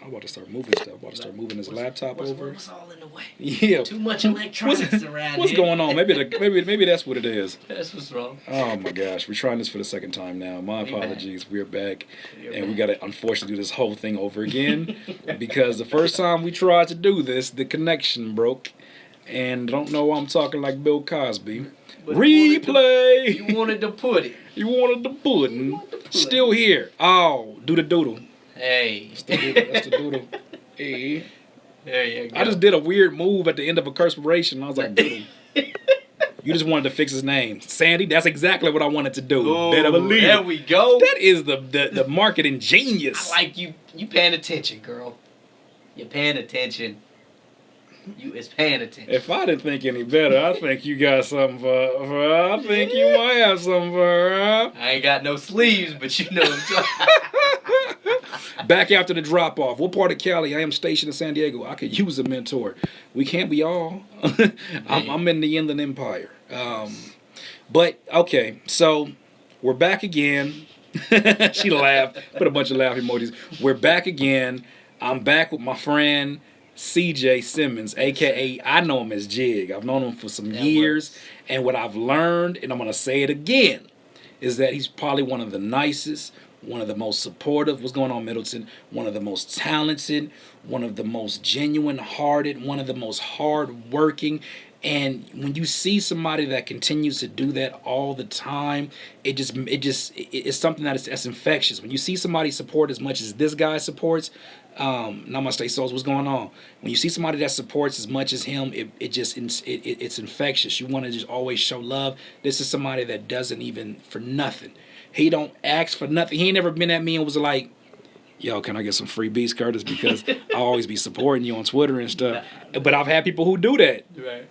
I'm about to start moving stuff. I'm about to start moving this laptop over. What's all in the way? Yeah. Too much electronics around What's here. going on? Maybe that's what it is. That's what's wrong. Oh my gosh, we're trying this for the second time now. My apologies. We're back, and we got to unfortunately do this whole thing over again because the first time we tried to do this, the connection broke, and I don't know why I'm talking like Bill Cosby. But replay. You wanted to put it. You wanted the pudding. Still here. Oh, do the doodle. Hey. That's the doodle. Hey. There you go. I just did a weird move at the end of a perspiration. I was like, doodle. You just wanted to fix his name. Sandy, that's exactly what I wanted to do. Ooh, better believe. There we go. That is the marketing genius. I like you. You paying attention, girl. You're paying attention. You is paying attention. If I didn't think any better, I think you got something for her. I think you might have something for her. I ain't got no sleeves, but you know what I'm talking. Back after the drop off. What part of Cali? I am stationed in San Diego. I could use a mentor. We can't be all. I'm in the Inland Empire. But okay, so we're back again. She laughed. Put a bunch of laugh emojis. We're back again. I'm back with my friend CJ Simmons, a.k.a. I know him as Jig. I've known him for some years. Works. And what I've learned, and I'm going to say it again, is that he's probably one of the nicest, one of the most supportive. What's going on, Middleton? One of the most talented, one of the most genuine-hearted, one of the most hard-working. And when you see somebody that continues to do that all the time, it's something that's infectious. When you see somebody support as much as this guy supports, Namaste Souls, what's going on? When you see somebody that supports as much as him, it's infectious. You want to just always show love. This is somebody that doesn't even for nothing. He don't ask for nothing. He ain't never been at me and was like, yo, can I get some free beats, Curtis? Because I'll always be supporting you on Twitter and stuff. But I've had people who do that. Right.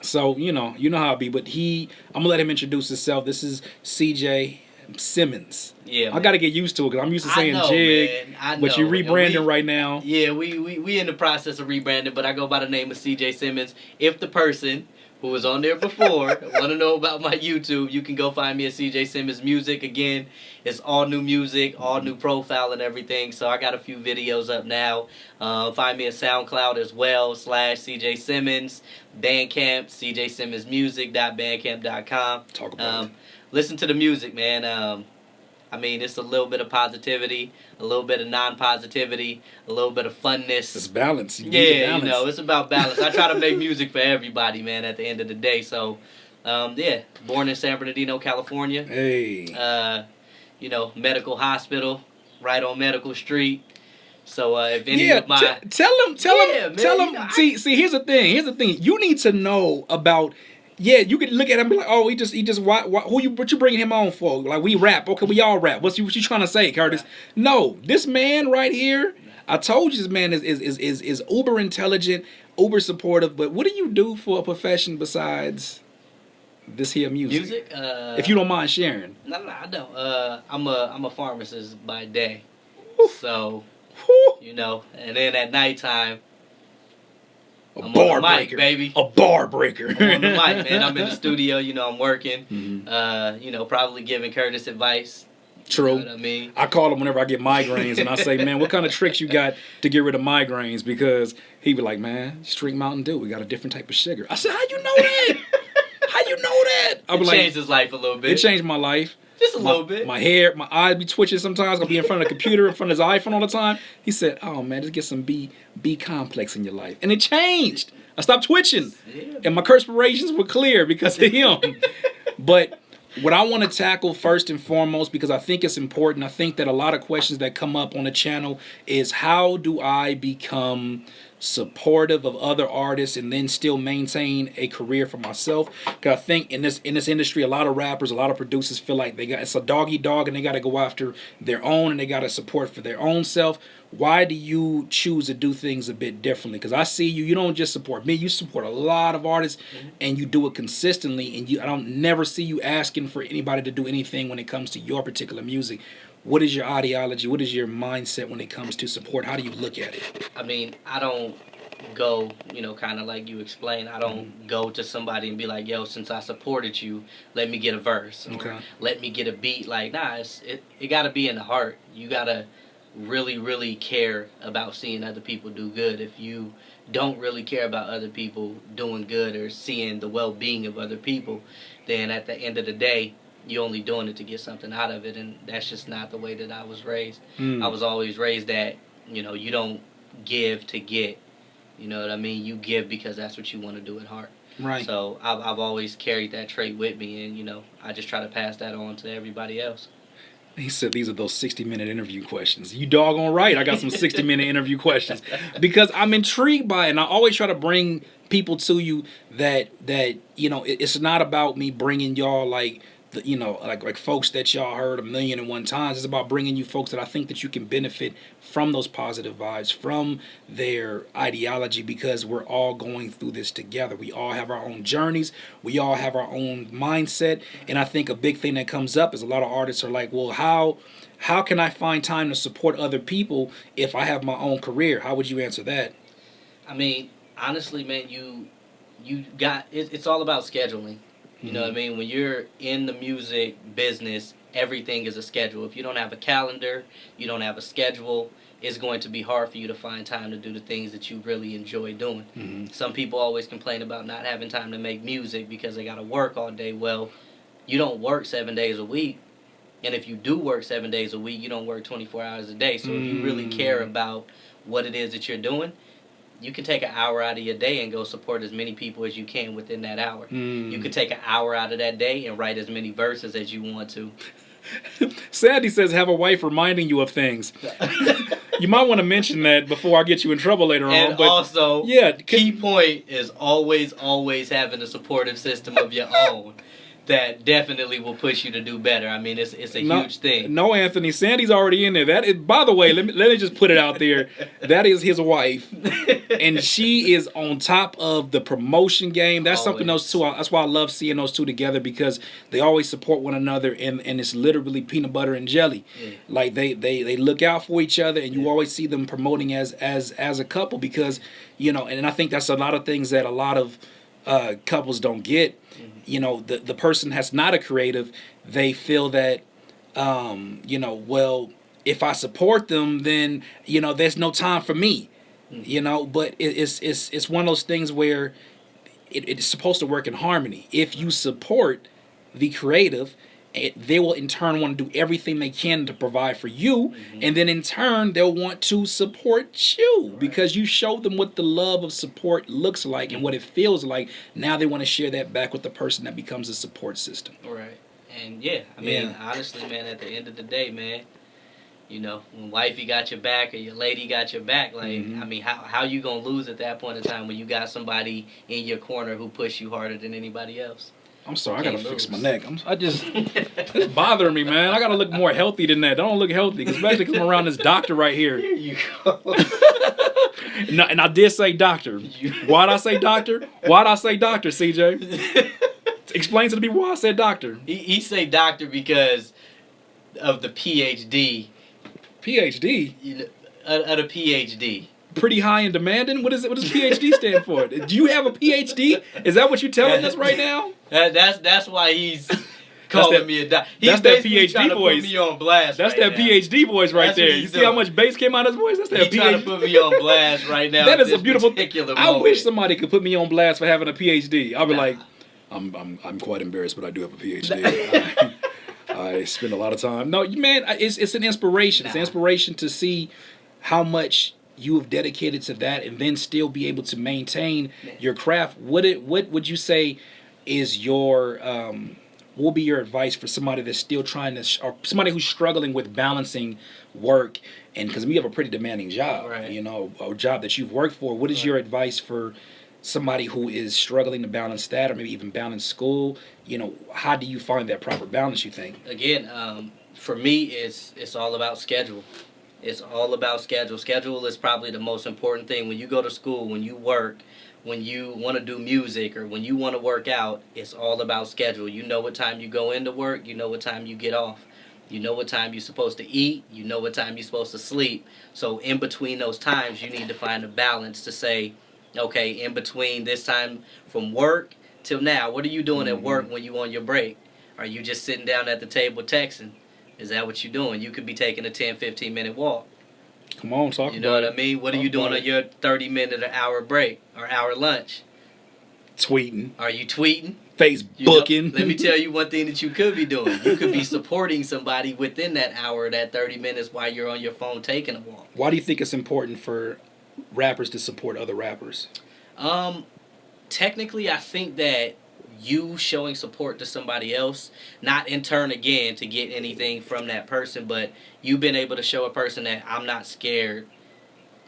So you know how it be. But I'm gonna let him introduce himself. This is CJ Simmons. Yeah, I gotta get used to it because I'm used to saying Jig, man. but you're rebranding right now. Yeah, we in the process of rebranding, but I go by the name of CJ Simmons. If the person who was on there before want to know about my YouTube, you can go find me at CJ Simmons Music. Again, it's all new music, all new profile and everything. So I got a few videos up now. Find me at SoundCloud as well, /CJ Simmons, Bandcamp, CJSimmonsmusic.bandcamp.com. Talk about it. Listen to the music, man. I mean, it's a little bit of positivity, a little bit of non-positivity, a little bit of funness. It's balance. You know, it's about balance. I try to make music for everybody, man, at the end of the day. So, born in San Bernardino, California. Hey. Medical hospital, right on Medical Street. So, if any of my... tell him. See, here's the thing. You need to know about... Yeah, you can look at him and be like, oh, he just what you bringing him on for? Like, we rap. Okay, we all rap. What you trying to say, Curtis? No, this man right here, I told you this man is uber intelligent, uber supportive, but what do you do for a profession besides this here music? Music? If you don't mind sharing. No, I don't. I'm a pharmacist by day. So, and then at nighttime, I'm bar breaker, baby. A bar breaker. I'm on the mic, man. I'm in the studio. I'm working. Mm-hmm. Probably giving Curtis advice. True. You know what I mean? I call him whenever I get migraines, and I say, man, what kind of tricks you got to get rid of migraines? Because he be like, man, just drink Mountain Dew. We got a different type of sugar. I said, how you know that? How you know that? It changed his life a little bit. It changed my life. Just a little bit. My hair, my eyes be twitching sometimes. I'll be in front of the computer, in front of his iPhone all the time. He said, oh, man, just get some B complex in your life. And it changed. I stopped twitching. Yeah. And my perspirations were clear because of him. But what I want to tackle first and foremost, because I think it's important, I think that a lot of questions that come up on the channel is how do I become supportive of other artists and then still maintain a career for myself? Because I think in this industry, a lot of rappers, a lot of producers feel like it's a dog eat dog and they got to go after their own and they got to support for their own self. Why do you choose to do things a bit differently? Because I see you don't just support me, you support a lot of artists and you do it consistently, and I don't never see you asking for anybody to do anything when it comes to your particular music. What is your ideology? What is your mindset when it comes to support? How do you look at it? I mean, I don't go, kind of like you explained. I don't go to somebody and be like, yo, since I supported you, let me get a verse. Or let me get a beat. Like, nah, it got to be in the heart. You got to really, really care about seeing other people do good, if you don't really care about other people doing good or seeing the well-being of other people, then at the end of the day, you're only doing it to get something out of it, and that's just not the way that I was raised. I was always raised that, you don't give to get. You know what I mean? You give because that's what you want to do at heart. Right. So I've always carried that trait with me, and I just try to pass that on to everybody else. He said these are those 60-minute interview questions. You doggone right. I got some 60-minute interview questions because I'm intrigued by it. And I always try to bring people to you that it's not about me bringing y'all like like folks that y'all heard 1,000,001 times. It's about bringing you folks that I think that you can benefit from those positive vibes, from their ideology, because we're all going through this together. We all have our own journeys. We all have our own mindset. And I think a big thing that comes up is a lot of artists are like, well, how can I find time to support other people if I have my own career? How would you answer that? I mean, honestly, man, it's all about scheduling. You know what I mean? When you're in the music business, everything is a schedule. If you don't have a calendar, you don't have a schedule, it's going to be hard for you to find time to do the things that you really enjoy doing. Mm-hmm. Some people always complain about not having time to make music because they got to work all day. Well, you don't work 7 days a week. And if you do work 7 days a week, you don't work 24 hours a day. So if you really care about what it is that you're doing, you can take an hour out of your day and go support as many people as you can within that hour. You can take an hour out of that day and write as many verses as you want to. Sandy says, have a wife reminding you of things. You might want to mention that before I get you in trouble later on. And also, yeah, key point is always having a supportive system of your own that definitely will push you to do better. I mean, it's a huge thing. No, Anthony, Sandy's already in there. That is, by the way, let me just put it out there. That is his wife, and she is on top of the promotion game. That's something those two. That's why I love seeing those two together, because they always support one another, and it's literally peanut butter and jelly. Yeah. Like they look out for each other, and you always see them promoting as a couple, because and I think that's a lot of things that a lot of couples don't get. The person that's not a creative, they feel that, well, if I support them, then, there's no time for me, but it's one of those things where it's supposed to work in harmony. If you support the creative, they will in turn want to do everything they can to provide for you, and then in turn they'll want to support you because you showed them what the love of support looks like and what it feels like. Now they want to share that back with the person that becomes a support system. Right. And I mean, honestly, man, at the end of the day, man, when wifey got your back or your lady got your back, like, I mean, how you gonna lose at that point in time when you got somebody in your corner who push you harder than anybody else? I'm sorry, I gotta fix my neck. It's bothering me, man. I gotta look more healthy than that. I don't look healthy, especially because I'm around this doctor right here. Here you go. And I did say doctor. Why'd I say doctor? Why'd I say doctor, CJ? Explain to the people why I said doctor. He say doctor because of the PhD. PhD? Of the PhD. Pretty high and demanding? What does PhD stand for? Do you have a PhD? Is that what you're telling us right now? That's why he's calling me a doctor. He's basically trying to put me on blast. That's that PhD voice right there. You see how much bass came out of his voice? That's that PhD. He's trying to put me on blast right now. That is a beautiful. I wish somebody could put me on blast for having a PhD. I'll be like, I'm quite embarrassed, but I do have a PhD. I spend a lot of time. No, man, it's an inspiration. It's an inspiration to see how much you have dedicated to that, and then still be able to maintain your craft. What would you say is your what will be your advice for somebody that's still trying to, or somebody who's struggling with balancing work, and because we have a pretty demanding job, right. A job that you've worked for. What is your advice for somebody who is struggling to balance that, or maybe even balance school? How do you find that proper balance, you think? Again, for me, it's all about schedule. It's all about schedule. Schedule is probably the most important thing. When you go to school, when you work, when you want to do music, or when you want to work out, it's all about schedule. You know what time you go into work. You know what time you get off. You know what time you're supposed to eat. You know what time you're supposed to sleep. So in between those times, you need to find a balance to say, okay, in between this time from work till now, what are you doing at work when you on your break? Are you just sitting down at the table texting? Is that what you're doing? You could be taking a 10, 15-minute walk. Come on, talk You know about what I mean? What are Talk you doing about on your 30-minute or hour break or hour lunch? Tweeting, Are you tweeting? Facebooking. Let me tell you one thing that you could be doing. You could be supporting somebody within that hour, that 30 minutes while you're on your phone taking a walk. Why do you think it's important for rappers to support other rappers? Technically, I think that you showing support to somebody else, not in turn again to get anything from that person, but you've been able to show a person that I'm not scared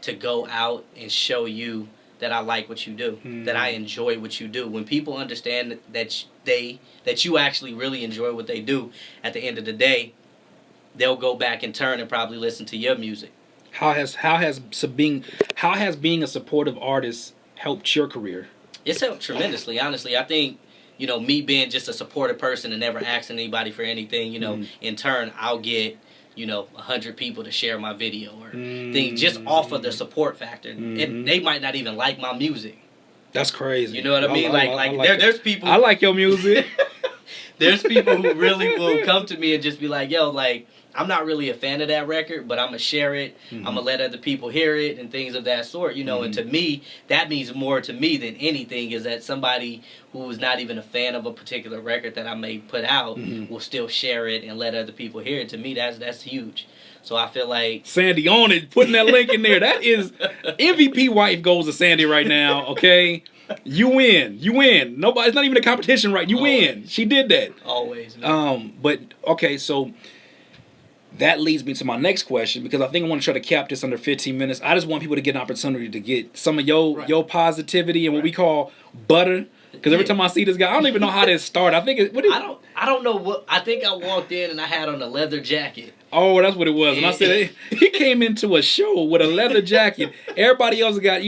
to go out and show you that I like what you do, that I enjoy what you do. When people understand that you actually really enjoy what they do, at the end of the day, they'll go back in turn and probably listen to your music. How has being a supportive artist helped your career? It's helped tremendously, honestly. I think, me being just a supportive person and never asking anybody for anything, in turn, I'll get, 100 people to share my video or things just off of the support factor. And they might not even like my music. That's crazy. You know what I mean? There's people. I like your music. There's people who really will come to me and just be like, yo, like, I'm not really a fan of that record, but I'm going to share it. I'm going to let other people hear it and things of that sort, And to me, that means more to me than anything is that somebody who is not even a fan of a particular record that I may put out will still share it and let other people hear it. To me, that's huge. So I feel like... Sandy on it, putting that link in there. That is... MVP wife goes to Sandy right now, okay? You win. Nobody's not even a competition, right? You win. She did that. Always. Man. But, okay, so... That leads me to my next question because I think I want to try to cap this under 15 minutes. I just want people to get an opportunity to get some of your positivity and what we call butter. Because every time I see this guy, I don't even know how this started. I think I don't know what. I think I walked in and I had on a leather jacket. Oh, that's what it was. And I said he came into a show with a leather jacket. Everybody else got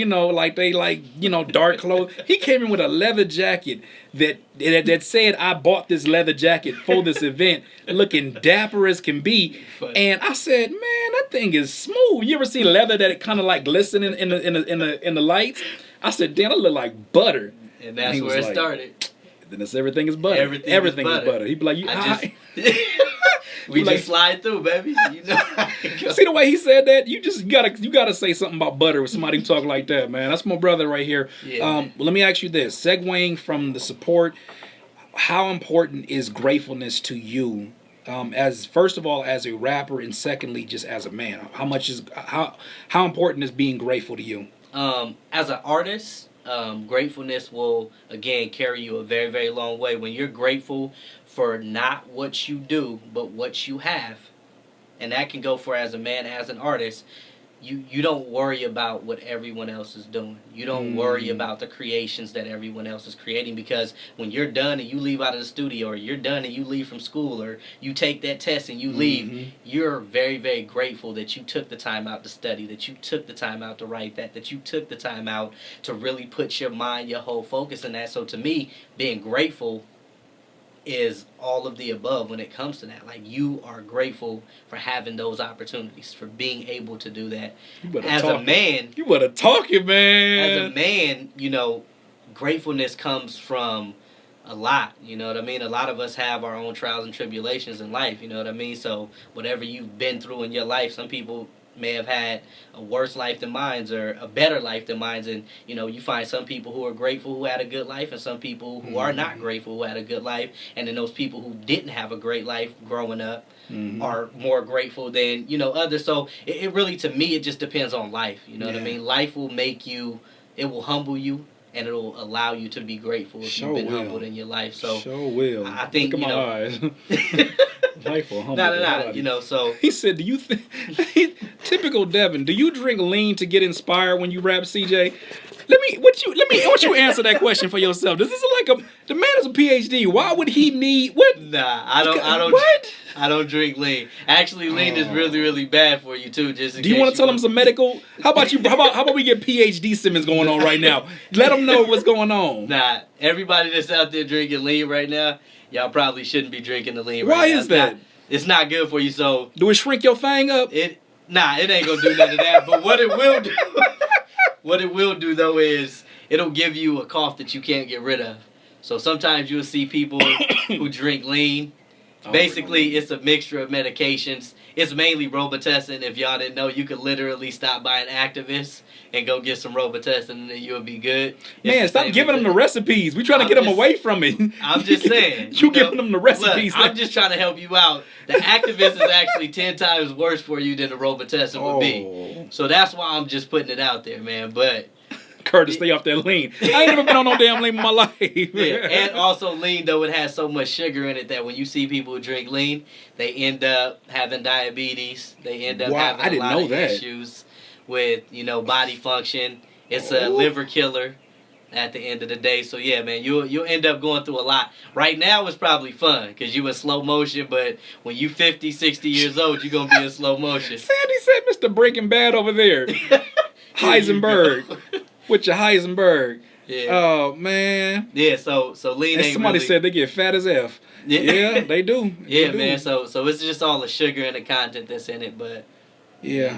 dark clothes. He came in with a leather jacket that said I bought this leather jacket for this event, looking dapper as can be. And I said, man, that thing is smooth. You ever see leather that it kind of like glistening in the lights? I said, damn, that look like butter. And that's where it started. Then it's everything is butter. Everything is butter. He'd be like, we just slide through, baby. See the way he said that? You gotta say something about butter with somebody who talk like that, man. That's my brother right here. Yeah, well, let me ask you this: segueing from the support, how important is gratefulness to you? As first of all, as a rapper, and secondly, just as a man. How important is being grateful to you? As an artist. Gratefulness will again carry you a very, very long way. When you're grateful for not what you do but what you have, and that can go for as a man, as an artist, you don't worry about what everyone else is doing. You don't worry about the creations that everyone else is creating, because when you're done and you leave out of the studio, or you're done and you leave from school, or you take that test and you leave, you're very, very grateful that you took the time out to study, that you took the time out to write that you took the time out to really put your mind, your whole focus in that. So to me, being grateful is all of the above when it comes to that. Like, you are grateful for having those opportunities, for being able to do that. As a man, you better talk it, man. As a man, gratefulness comes from a lot. You know what I mean? A lot of us have our own trials and tribulations in life. You know what I mean? So whatever you've been through in your life, some people may have had a worse life than mine, or a better life than mine, and you find some people who are grateful who had a good life, and some people who are not grateful who had a good life, and then those people who didn't have a great life growing up are more grateful than others. So it really, to me, it just depends on life. You know what I mean? Life will make you, it will humble you, and it'll allow you to be grateful if you've been humbled in your life. So will. I think look at my eyes. Life will humble. Nah. So he said, "Do you think?" Typical Devin. Do you drink lean to get inspired when you rap, CJ? What you answer that question for yourself? This is like the man is a PhD. Why would he need what? Nah, I don't. What? I don't drink lean. Actually, lean is really, really bad for you too. Just do you want to tell him some medical? How about you? How about we get PhD Simmons going on right now? Let him know what's going on. Nah, everybody that's out there drinking lean right now, y'all probably shouldn't be drinking the lean. Why is that? It's not good for you. So do it shrink your thing up? It ain't gonna do none of that. But what it will do, though, is it'll give you a cough that you can't get rid of. So sometimes you'll see people who drink lean. Basically, it's a mixture of medications, it's mainly Robitussin. If y'all didn't know, you could literally stop by an activist and go get some Robitussin and then you'll be good. Man, stop giving them the recipes. We trying to get them away from it. I'm just saying. you giving them the recipes. Look, I'm just trying to help you out. The activist is actually 10 times worse for you than the Robitussin would be. So that's why I'm just putting it out there, man. But Curtis, stay off that lean. I ain't never been on no damn lean in my life. Yeah, and also lean, though, it has so much sugar in it that when you see people who drink lean, they end up having diabetes. They end up having a lot of issues with, body function. It's a liver killer at the end of the day. So, yeah, man, you'll end up going through a lot. Right now, it's probably fun because you in slow motion, but when you 50, 60 years old, you're going to be in slow motion. Sandy said Mr. Breaking Bad over there. Heisenberg. With your Heisenberg. Yeah. Oh, man. Yeah, so lean ain't somebody really... said they get fat as F. Yeah, they do. Yeah, man, so it's just all the sugar and the content that's in it, but... Yeah.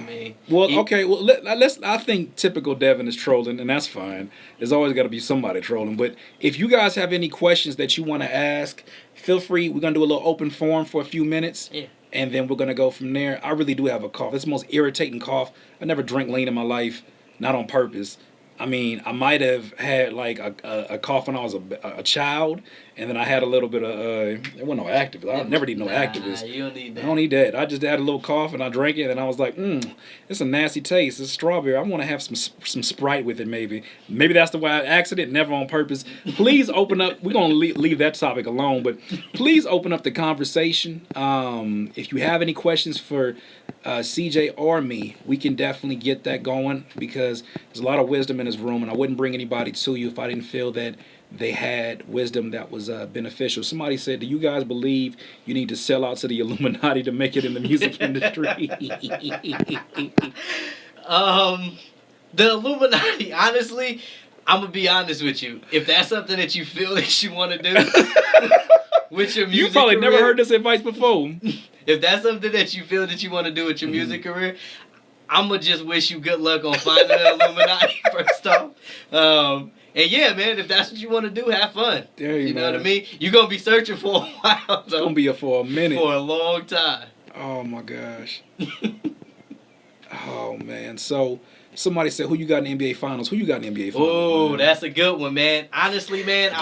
Well, okay. Well, let's. I think typical Devin is trolling, and that's fine. There's always got to be somebody trolling. But if you guys have any questions that you want to ask, feel free. We're gonna do a little open forum for a few minutes. Yeah. And then we're gonna go from there. I really do have a cough. It's the most irritating cough. I never drank lean in my life, not on purpose. I mean, I might have had like a cough when I was a child, and then I had a little bit of there wasn't no Activist. I never need no Activist. You don't need that. I don't need that. I just had a little cough and I drank it, and I was like, it's a nasty taste. It's strawberry. I want to have some Sprite with it, maybe. Maybe that's the way I accident, never on purpose. Please open up. We're gonna leave that topic alone, but please open up the conversation. If you have any questions for CJ or me, we can definitely get that going because there's a lot of wisdom in this room, and I wouldn't bring anybody to you if I didn't feel that they had wisdom that was beneficial. Somebody said, do you guys believe you need to sell out to the Illuminati to make it in the music industry? The Illuminati, honestly, I'm going to be honest with you. If that's something that you feel that you want to do with your music You probably career, never heard this advice before. If that's something that you feel that you want to do with your music career, I'm going to just wish you good luck on finding the Illuminati first off. And yeah, man, if that's what you want to do, have fun. You know what I mean? You're going to be searching for a while, though. It's going to be for a minute. For a long time. Oh, my gosh. Oh, man. So, somebody said, who you got in the NBA Finals? Who you got in the NBA Finals? Oh, that's a good one, man. Honestly, man,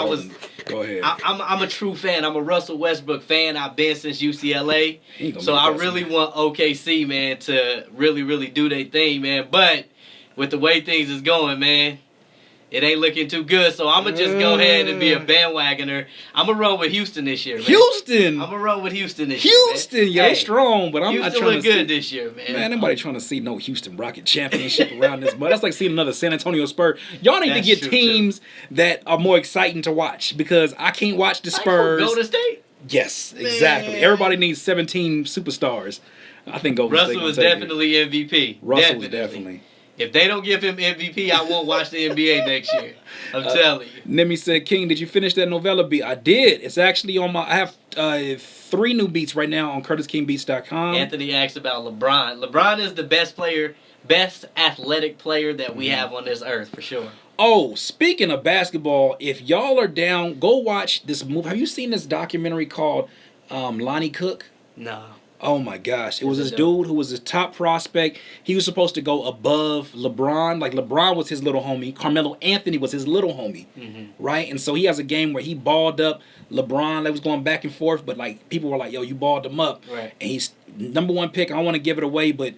Go ahead. I'm a true fan. I'm a Russell Westbrook fan. I've been since UCLA. So I really want OKC, man, to really, really do their thing, man. But with the way things is going, man, it ain't looking too good, so I'm going to just go ahead and be a bandwagoner. I'm going to run with Houston this year, man. Houston? I'm going to run with Houston this year, Houston, yeah, they strong, but I'm not trying to see. Houston look good this year, man. Man, nobody trying to see no Houston Rocket championship around this, but that's like seeing another San Antonio Spurs. Y'all need to get teams that are more exciting to watch, because I can't watch the Spurs. Golden State? Yes, exactly. Man. Everybody needs 17 superstars. I think Golden State Russell is definitely MVP. Russell is definitely. If they don't give him MVP, I won't watch the NBA next year. I'm telling you. Nemi said, King, did you finish that novella beat? I did. It's actually on my... I have 3 new beats right now on CurtisKingBeats.com. Anthony asked about LeBron. LeBron is the best athletic player that we have on this earth, for sure. Oh, speaking of basketball, if y'all are down, go watch this movie. Have you seen this documentary called Lonnie Cook? No. Oh my gosh. It was this dude who was his top prospect. He was supposed to go above LeBron. Like LeBron was his little homie. Carmelo Anthony was his little homie. Right? And so he has a game where he balled up LeBron. They was going back and forth, but like people were like, yo, you balled him up. Right. And he's number 1 pick. I don't want to give it away, but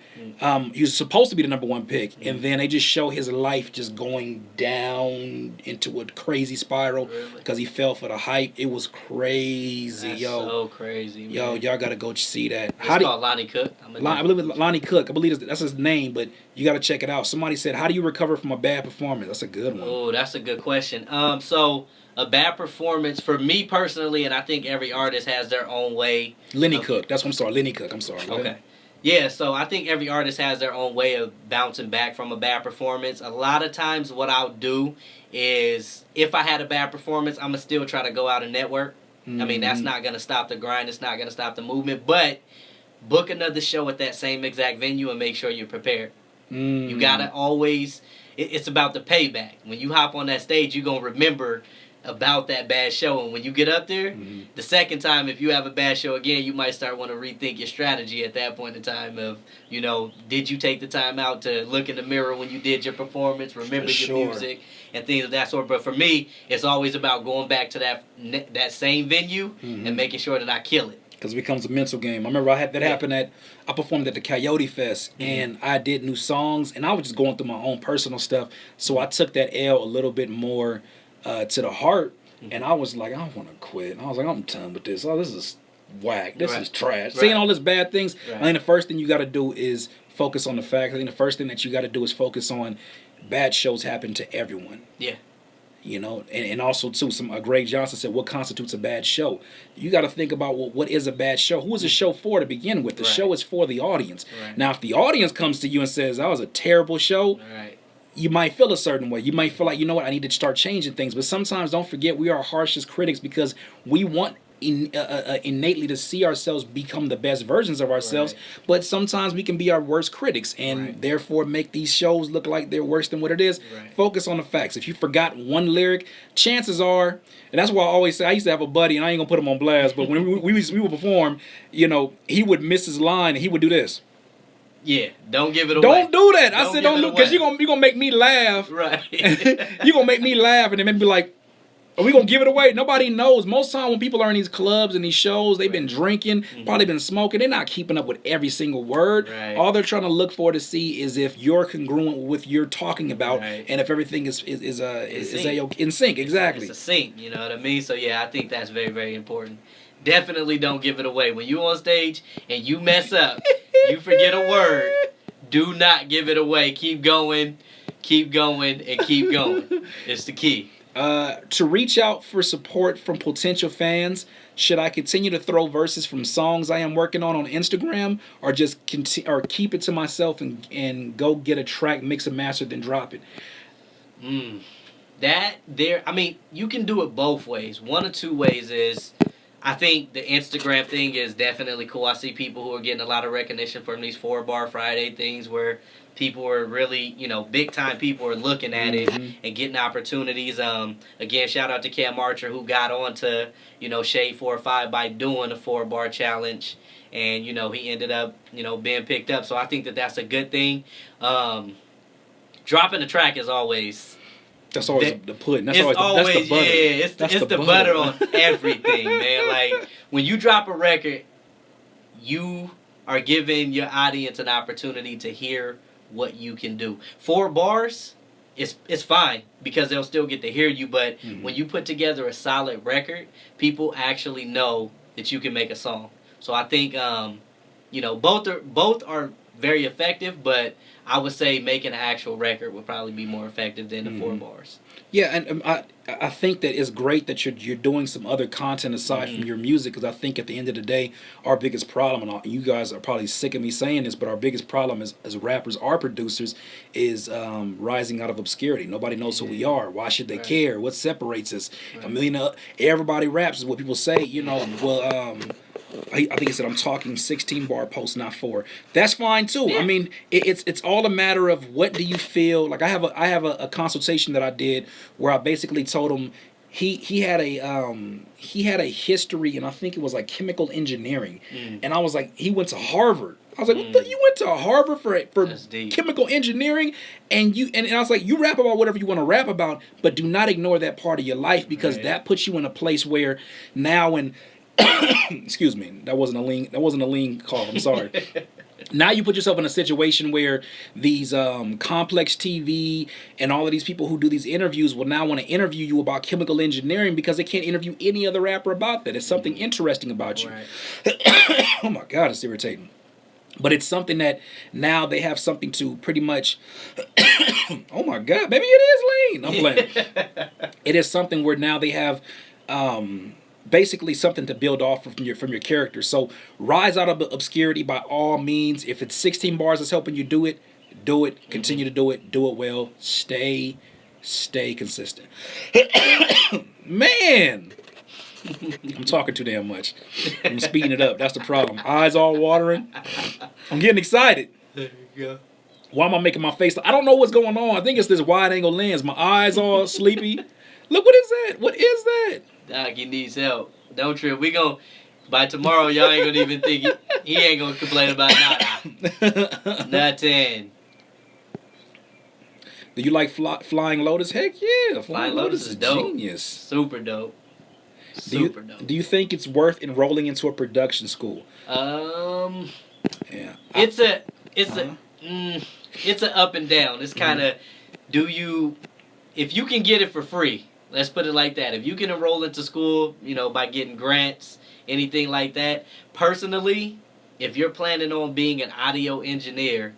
he was supposed to be the number 1 pick. And then they just show his life just going down into a crazy spiral because he fell for the hype. It was crazy, That's yo. So crazy, man. Yo, y'all got to go see that. It's called Lonnie Cook. I believe it's Lonnie Cook. I believe that's his name, but you got to check it out. Somebody said, how do you recover from a bad performance? That's a good one. Oh, that's a good question. So a bad performance for me personally, and I think every artist has their own way. Lenny Cook. That's what I'm sorry. Lenny Cook. I'm sorry. Okay. Yeah, so I think every artist has their own way of bouncing back from a bad performance. A lot of times what I'll do is if I had a bad performance, I'm going to still try to go out and network. I mean, that's not going to stop the grind. It's not going to stop the movement. But book another show at that same exact venue and make sure you're prepared. You got to always... It's about the payback. When you hop on that stage, you're going to remember about that bad show. And when you get up there, the second time, if you have a bad show again, you might start want to rethink your strategy at that point in time of, did you take the time out to look in the mirror when you did your performance, remember your music, and things of that sort. But for me, it's always about going back to that same venue and making sure that I kill it. Because it becomes a mental game. I remember I performed at the Coyote Fest, and I did new songs, and I was just going through my own personal stuff. So I took that L a little bit more to the heart, and I was like, I don't want to quit. I was like, I'm done with this. Oh, this is whack. This is trash. Saying all these bad things. I think the first thing you got to do is focus on the fact. I think the first thing that you got to do is focus on bad shows happen to everyone. Yeah. And also too, Greg Johnson said, what constitutes a bad show? You got to think about what is a bad show. Who is the show for to begin with? The show is for the audience. Now, if the audience comes to you and says, that was a terrible show, you might feel a certain way. You might feel like, you know what, I need to start changing things. But sometimes, don't forget, we are harshest critics because we want innately to see ourselves become the best versions of ourselves, but sometimes we can be our worst critics and therefore make these shows look like they're worse than what it is. Focus on the facts. If you forgot one lyric, chances are, and that's why I always say, I used to have a buddy, and I ain't gonna put him on blast, but when we would perform, he would miss his line and he would do this. Yeah, don't give it away. Don't do that. I said don't do, because you're gonna make me laugh. Right. You're gonna make me laugh and then maybe be like, are we going to give it away? Nobody knows. Most time when people are in these clubs and these shows, they've been drinking, probably been smoking. They're not keeping up with every single word. All they're trying to look for to see is if you're congruent with what you're talking about and if everything is in sync. Exactly. It's a sync, you know what I mean? So, yeah, I think that's very, very important. Definitely don't give it away. When you're on stage and you mess up, you forget a word, do not give it away. Keep going, and keep going. It's the key. To reach out for support from potential fans, should I continue to throw verses from songs I am working on Instagram, or just keep it to myself and go get a track, mix and master, then drop it? You can do it both ways. One or two ways is, I think the Instagram thing is definitely cool. I see people who are getting a lot of recognition from these 4-Bar Friday things where people are really, big time people are looking at it and getting opportunities. Again, shout out to Cam Archer who got on to, Shade 4 or 5 by doing a 4-bar challenge. And, he ended up, being picked up. So I think that that's a good thing. Dropping the track is always... That's always the pudding. That's the butter. Yeah, it's the butter on everything, man. Like, when you drop a record, you are giving your audience an opportunity to hear what you can do. 4 bars, it's fine because they'll still get to hear you. But when you put together a solid record, people actually know that you can make a song. So I think both are very effective, but I would say making an actual record would probably be more effective than the 4 bars. Yeah, and I think that it's great that you're doing some other content aside from your music, because I think at the end of the day, our biggest problem, and you guys are probably sick of me saying this, but our biggest problem as rappers, our producers, is rising out of obscurity. Nobody knows who we are. Why should they care? What separates us? Everybody raps is what people say. I think it said I'm talking 16-bar posts, not 4. That's fine too. Yeah. I mean, it's all a matter of what do you feel. Like I have a consultation that I did where I basically told him he had a history, and I think it was like chemical engineering, and I was like, he went to Harvard. I was like, you went to Harvard for chemical engineering, and I was like, you rap about whatever you want to rap about, but do not ignore that part of your life, because that puts you in a place where now when excuse me, that wasn't a lean call. I'm sorry. Now you put yourself in a situation where these complex TV and all of these people who do these interviews will now want to interview you about chemical engineering because they can't interview any other rapper about that. It's something interesting about you. Oh my God, it's irritating. But it's something that now they have something to pretty much. Oh my God, maybe it is lean. I'm playing. It is something where now they have. Basically something to build off from your character. So rise out of obscurity by all means. If it's 16 bars that's helping you do it, continue to do it well, stay consistent. Man, I'm talking too damn much. I'm speeding it up. That's the problem. Eyes all watering. I'm getting excited. There you go. Why am I making my face? I don't know what's going on. I think it's this wide angle lens. My eyes all sleepy. Look, what is that? What is that? Doc, he needs help. Don't trip. We gon' by tomorrow, y'all ain't gonna even think he ain't gonna complain about nada. Nothing. Do you like Flying Lotus? Heck yeah. Flying Lotus is dope. Genius. Super dope. Super dope. Do you think it's worth enrolling into a production school? Yeah. It's a up and down. It's kind of if you can get it for free, let's put it like that. If you can enroll into school, by getting grants, anything like that. Personally, if you're planning on being an audio engineer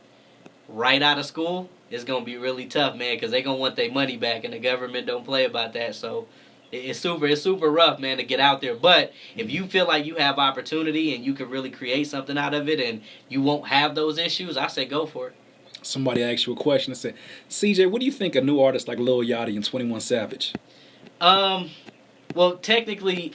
right out of school, it's going to be really tough, man, because they're going to want their money back, and the government don't play about that. So it's super rough, man, to get out there. But if you feel like you have opportunity and you can really create something out of it and you won't have those issues, I say go for it. Somebody asked you a question and said, CJ, what do you think of new artists like Lil Yachty and 21 Savage? Well, technically,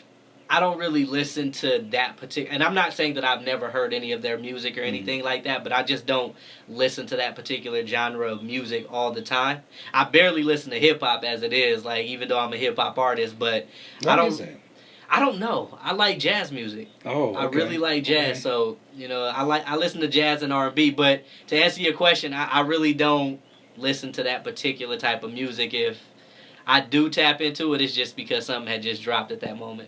I don't really listen to that particular, and I'm not saying that I've never heard any of their music or anything like that, but I just don't listen to that particular genre of music all the time. I barely listen to hip hop as it is, like, even though I'm a hip hop artist, but I don't know. I like jazz music. Oh, okay. I really like jazz, so I listen to jazz and R&B. But to answer your question, I really don't listen to that particular type of music. If I do tap into it, it's just because something had just dropped at that moment.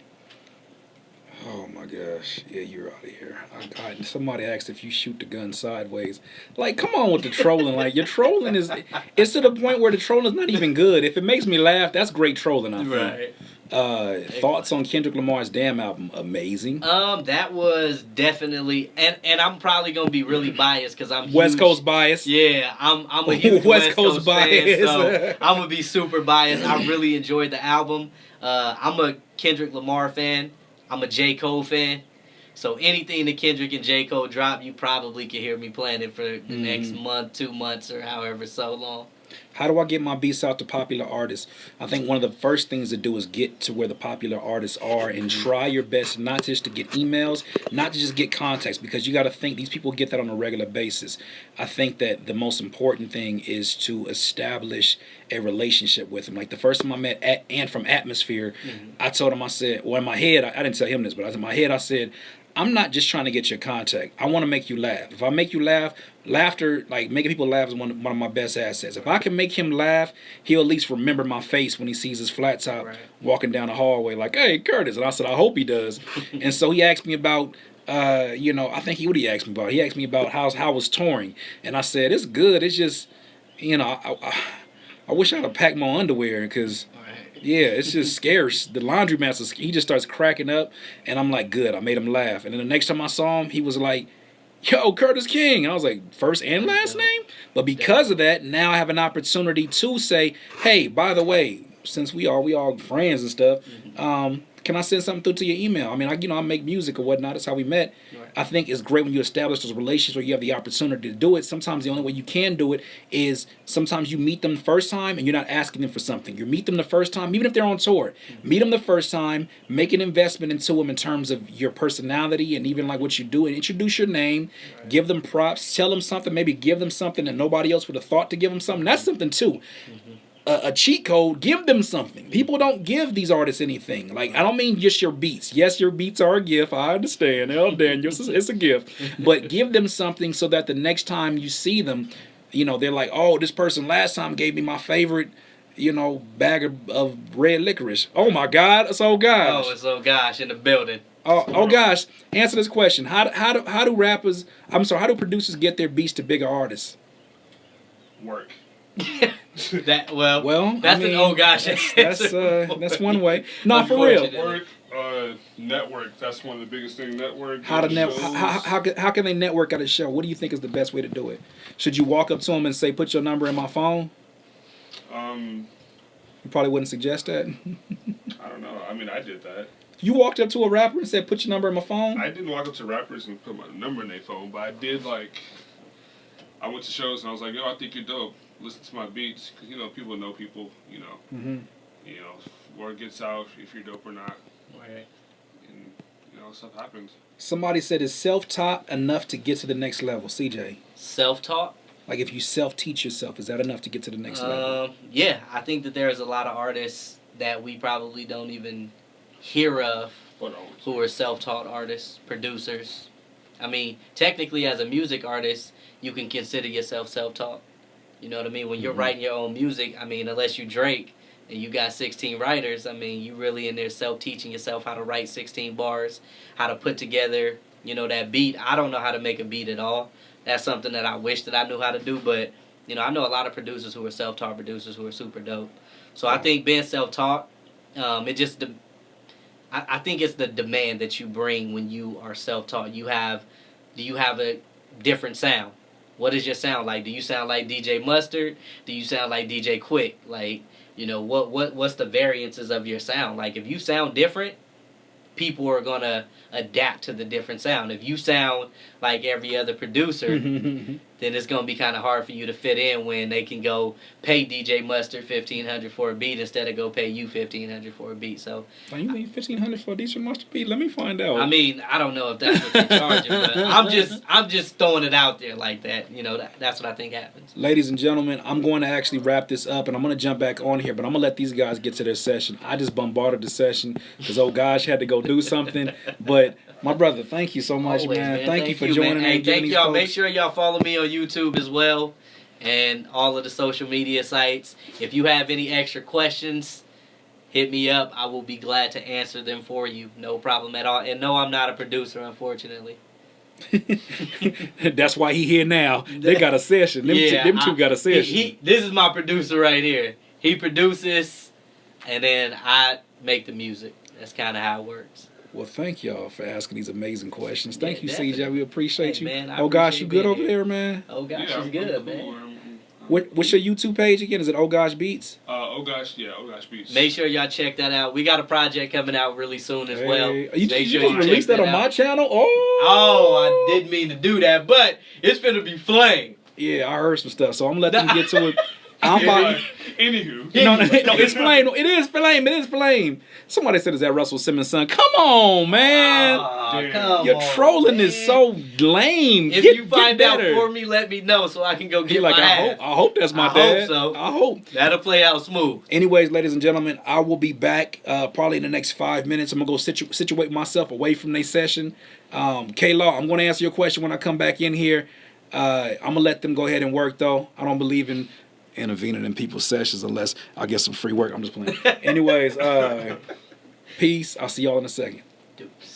Oh my gosh. Yeah, you're out of here. Somebody asked if you shoot the gun sideways. Like, come on with the trolling. Like, your trolling it's to the point where the trolling is not even good. If it makes me laugh, that's great trolling, I think. Right. Thoughts on Kendrick Lamar's Damn album? Amazing. That was definitely, and I'm probably gonna be really biased because I'm West Coast bias. Yeah, I'm a huge West Coast bias. Fan, so I'm gonna be super biased. I really enjoyed the album. I'm a Kendrick Lamar fan. I'm a J. Cole fan. So anything that Kendrick and J. Cole drop, you probably can hear me playing it for the next month, 2 months, or however so long. How do I get my beats out to popular artists? I think one of the first things to do is get to where the popular artists are and try your best not just to get emails, not to just get contacts, because you got to think these people get that on a regular basis. I think that the most important thing is to establish a relationship with them. Like the first time I met Ant from Atmosphere, I told him, I said, well, in my head, I didn't tell him this, but in my head I said, I'm not just trying to get your contact. I want to make you laugh. If I make you laugh, laughter, like making people laugh is one of my best assets. If I can make him laugh, he'll at least remember my face when he sees his flat top walking down the hallway like, hey, Curtis. And I said, I hope he does. And so he asked me about, I think what he asked me about? He asked me about how I was touring. And I said, it's good. It's just, I wish I'd have packed more underwear because... Yeah, it's just scarce. The laundromat, he just starts cracking up, and I'm like, good, I made him laugh. And then the next time I saw him, he was like, yo, Curtis King. And I was like, first and last name? But because of that, now I have an opportunity to say, hey, by the way, since we all friends and stuff, can I send something through to your email? I mean, I make music or whatnot. That's how we met. Right. I think it's great when you establish those relationships where you have the opportunity to do it. Sometimes the only way you can do it is sometimes you meet them the first time and you're not asking them for something. You meet them the first time, even if they're on tour. Meet them the first time, make an investment into them in terms of your personality and even like what you do, and introduce your name, give them props, tell them something, maybe give them something that nobody else would have thought to give them something. That's something too. A cheat code, give them something. People don't give these artists anything. Like, I don't mean just your beats. Yes, your beats are a gift. I understand. Daniels, it's a gift. But give them something so that the next time you see them, they're like, oh, this person last time gave me my favorite, bag of red licorice. Oh, my God. It's oh, gosh. Oh, it's oh, gosh, in the building. Oh, gosh. Answer this question. How do producers get their beats to bigger artists? Work. That's an oh gosh. That's one way. No, for real. Work, network. That's one of the biggest things. Network. How can they network at a show? What do you think is the best way to do it? Should you walk up to them and say, "Put your number in my phone"? You probably wouldn't suggest that. I don't know. I mean, I did that. You walked up to a rapper and said, "Put your number in my phone"? I didn't walk up to rappers and put my number in their phone, but I did I went to shows and I was like, yo, I think you're dope. Listen to my beats, because people know people. Word gets out if you're dope or not. Right. And stuff happens. Somebody said, is self-taught enough to get to the next level? CJ. Self-taught? Like if you self-teach yourself, is that enough to get to the next level? Yeah, I think that there's a lot of artists that we probably don't even hear of Hold on. who are self-taught artists, producers. I mean, technically as a music artist, you can consider yourself self-taught. You know what I mean? When you're writing your own music, I mean, unless you Drake and you got 16 writers, I mean, you really in there self-teaching yourself how to write 16 bars, how to put together, you know, that beat. I don't know how to make a beat at all. That's something that I wish that I knew how to do, but, you know, I know a lot of producers who are self-taught producers who are super dope. So I think being self-taught, it just, I think it's the demand that you bring when you are self-taught. Do you have a different sound? What is your sound like? Do you sound like DJ Mustard? Do you sound like DJ Quick? Like, you know, what's the variances of your sound? Like, if you sound different, people are gonna adapt to the different sound. If you sound like every other producer, then it's gonna be kind of hard for you to fit in when they can go pay DJ Mustard $1,500 for a beat instead of go pay you $1,500 for a beat. So, you need $1,500 for a DJ Mustard beat? Let me find out. I mean, I don't know if that's what you're charging, but I'm just throwing it out there like that. You know, that's what I think happens. Ladies and gentlemen, I'm going to actually wrap this up, and I'm going to jump back on here, but I'm going to let these guys get to their session. I just bombarded the session because old gosh had to go do something. But my brother, thank you so much, Always, man. Thank you for man. joining Hey, me. thank y'all. Make sure y'all follow me on YouTube as well and all of the social media sites. If you have any extra questions, hit me up. I will be glad to answer them for you. No problem at all. And no, I'm not a producer, unfortunately. That's why he here now. They got a session. Them two got a session. This is my producer right here. He produces, and then I make the music. That's kind of how it works. Well, thank y'all for asking these amazing questions. Thank you, definitely. CJ. We appreciate you. Man, Oh gosh, appreciate you good being over here. there, man? Oh gosh, Yeah, she's good, man. What's your YouTube page again? Is it Oh Gosh Beats? Oh gosh beats. Make sure y'all check that out. We got a project coming out really soon as well. You Make just sure you released check that on out. my channel? Oh! Oh, I didn't mean to do that, but it's finna be flame. Yeah, I heard some stuff, so I'm gonna let them get to it. I'm about. Anywho. No, it's flame. It is flame. It is flame. Somebody said, "Is that Russell Simmons' son?" Come on, man. Aw, come Your on, trolling man. is so lame. If Get you find out better. for me, let me know so I can go He get like, my I ass. hope that's my I dad. hope so. I hope. That'll play out smooth. Anyways, ladies and gentlemen, I will be back probably in the next 5 minutes. I'm going to go situate myself away from their session. K-Law, I'm going to answer your question when I come back in here. I'm going to let them go ahead and work, though. I don't believe in intervening in people's sessions unless I get some free work. I'm just playing. Anyways, peace. I'll see y'all in a second. Dupes.